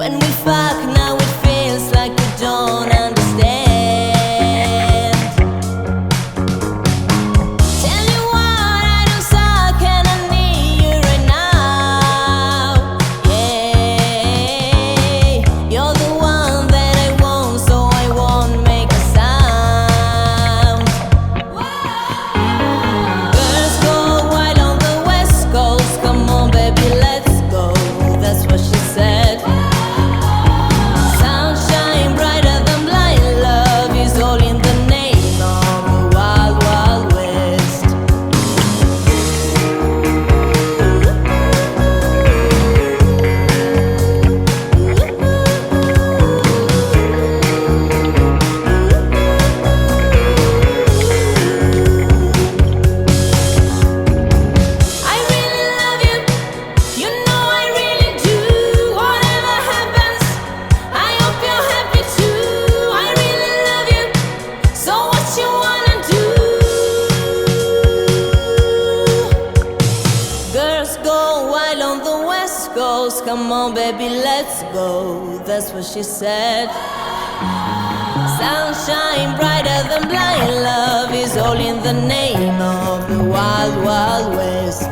When we fuck now it feels like we don't understand. Tell you what, I don't suck and I need you right now. Yeah, you're the one that I want, so I won't make a sound. Girls go wild on the West Coast. Come on baby, let's go. That's what she said. Sunshine brighter than blind love is all in the name of the wild, wild west. I really love you, you know I really do. Whatever happens, I hope you're happy too. I really love you, so what you wanna do? Girls go wild on the West Coast. Come on baby, let's go. That's what she said. Sunshine brighter than blind love is all in the name of the wild, wild west.